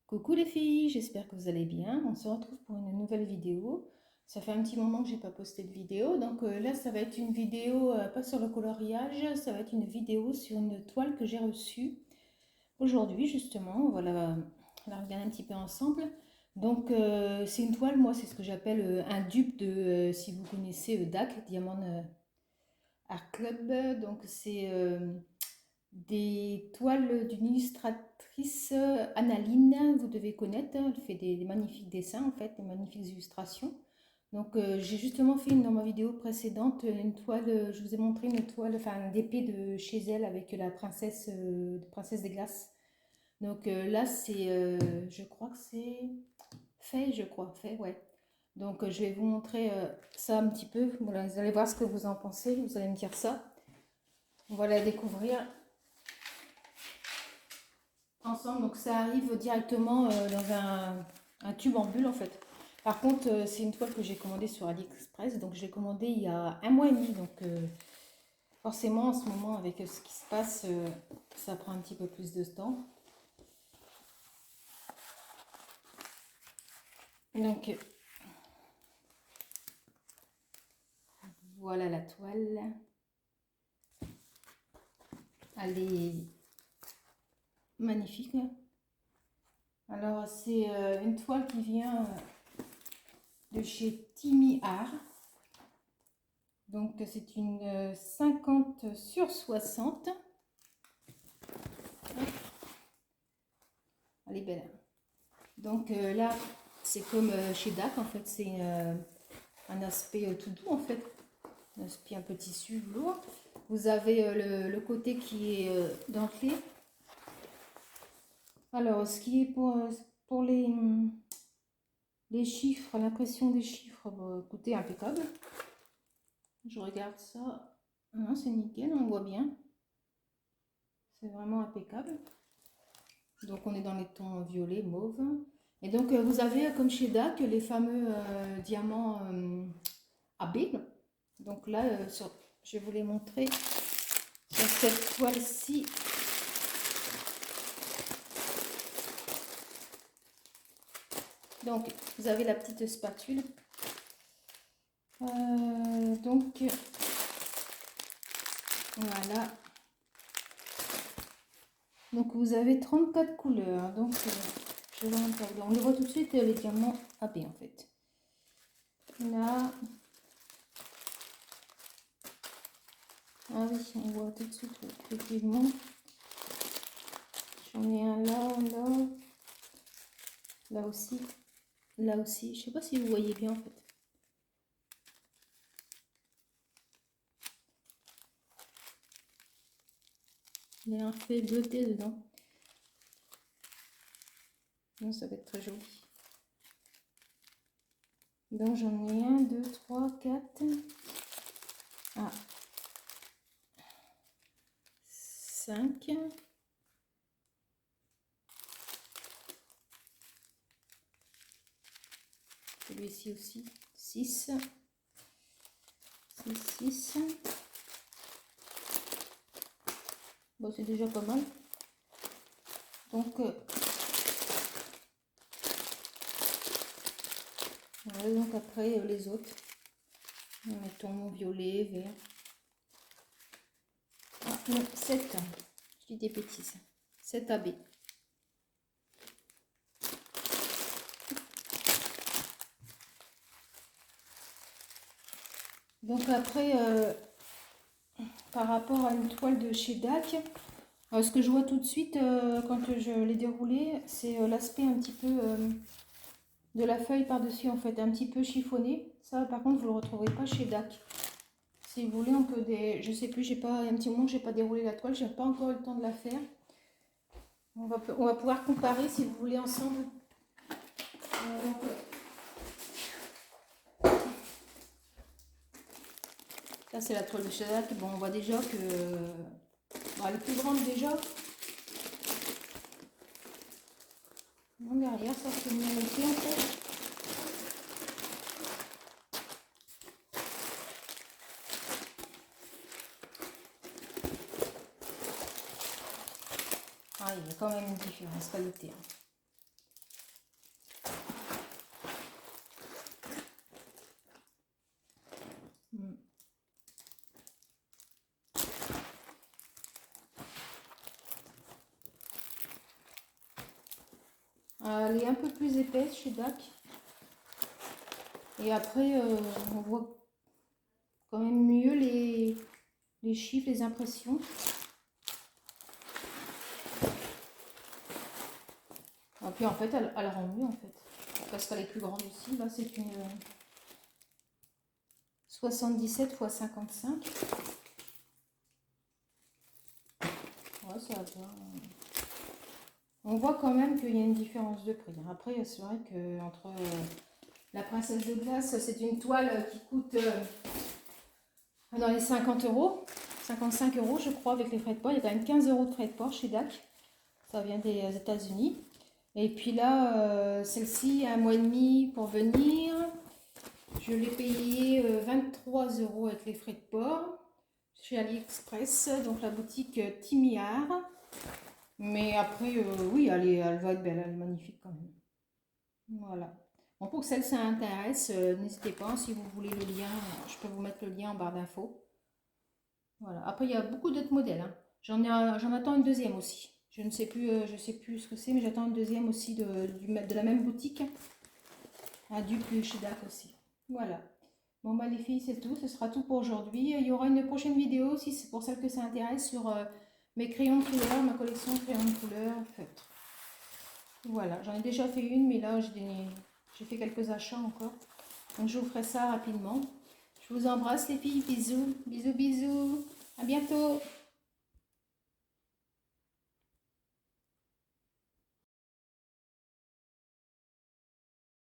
Coucou les filles, j'espère que vous allez bien. On se retrouve pour une nouvelle vidéo. Ça fait un petit moment que j'ai pas posté de vidéo, donc là ça va être une vidéo pas sur le coloriage, ça va être une vidéo sur une toile que j'ai reçue aujourd'hui justement. On va la regarder un petit peu ensemble. Donc c'est une toile, moi c'est ce que j'appelle un dupe de, si vous connaissez DAC, Diamond Art Club. Donc c'est des toiles d'une illustratrice Annaline, vous devez connaître, elle fait des magnifiques dessins en fait, des magnifiques illustrations. Donc j'ai justement fait dans ma vidéo précédente une toile, je vous ai montré une toile, enfin d'épée de chez elle avec la princesse des glaces. Donc là c'est, je crois que c'est fait, ouais. Donc je vais vous montrer ça un petit peu, voilà, vous allez voir ce que vous en pensez, vous allez me dire ça. On va la découvrir ensemble. Donc ça arrive directement dans un tube en bulle en fait. Par contre, c'est une toile que j'ai commandée sur AliExpress. Donc je l'ai commandée il y a un mois et demi. Donc forcément en ce moment avec ce qui se passe, ça prend un petit peu plus de temps. Donc voilà la toile. Elle est magnifique. Alors c'est une toile qui vient de chez Timmy Art. Donc c'est une 50 sur 60. Elle est belle. Donc là, c'est comme chez DAC en fait, c'est un aspect tout doux en fait, un aspect un peu tissu lourd. Vous avez le côté qui est dentelé. Alors, ce qui est pour les chiffres, l'impression des chiffres, écoutez, impeccable. Je regarde ça. Non, c'est nickel, on voit bien. C'est vraiment impeccable. Donc, on est dans les tons violet, mauve. Et donc, vous avez, comme chez DAC, les fameux diamants AB. Donc là, je vais vous les montrer sur cette toile-ci. Donc, vous avez la petite spatule. Donc, voilà. Donc, vous avez 34 couleurs. Donc, je vais en parler. On les voit tout de suite, les diamants AB en fait. Là. Ah oui, on voit tout de suite, effectivement. J'en ai un là, là aussi. Là aussi. Je ne sais pas si vous voyez bien en fait. Il y a un fait bleuté dedans. Donc, ça va être très joli. Donc j'en ai 1, 2, 3, 4. Ah. 5. Celui-ci aussi. 6. 6. Bon, c'est déjà pas mal. Donc, voilà, donc après les autres. Mettons violet, vert. Ah non, 7. Je dis des bêtises. 7 AB. Donc après, par rapport à une toile de chez DAC, ce que je vois tout de suite quand je l'ai déroulé, c'est l'aspect un petit peu de la feuille par-dessus en fait, un petit peu chiffonné. Ça par contre vous le retrouverez pas chez DAC. Si vous voulez, on peut je sais plus, j'ai pas un petit moment que j'ai pas déroulé la toile, j'ai pas encore eu le temps de la faire. On va pouvoir comparer si vous voulez ensemble. Là c'est la toile de chez DAC. Bon, on voit déjà que bon, elle est plus grande déjà. Bon, derrière ça c'est mieux aussi en fait. Ah, il y a quand même une différence qualité. Elle est un peu plus épaisse chez DAC. Et après, on voit quand même mieux les chiffres, les impressions. Et puis en fait, elle rend mieux en fait. Parce qu'elle est plus grande aussi. Là, c'est une 77 x 55. Ouais, ça va. On voit quand même qu'il y a une différence de prix. Après, c'est vrai que entre la princesse de glace, c'est une toile qui coûte dans les 50 euros. 55 euros, je crois, avec les frais de port. Il y a quand même 15 euros de frais de port chez DAC. Ça vient des États-Unis. Et puis là, celle-ci, 1 mois et demi pour venir. Je l'ai payé 23 euros avec les frais de port chez AliExpress, donc la boutique Timiar. Mais après, oui, elle va être belle, elle est magnifique quand même. Voilà. Bon, pour que celle-ci intéresse, n'hésitez pas, si vous voulez le lien, je peux vous mettre le lien en barre d'infos. Voilà. Après, il y a beaucoup d'autres modèles, hein. J'en attends une deuxième aussi. Je ne sais plus, je sais plus ce que c'est, mais j'attends une deuxième aussi de la même boutique. Un dupe chez DAC aussi. Voilà. Bon, bah les filles, c'est tout. Ce sera tout pour aujourd'hui. Il y aura une prochaine vidéo, si c'est pour celles que ça intéresse, sur mes crayons de couleur, ma collection de crayons de couleur feutre. Voilà, j'en ai déjà fait une, mais là, j'ai fait quelques achats encore. Donc, je vous ferai ça rapidement. Je vous embrasse les filles. Bisous, bisous, bisous. À bientôt.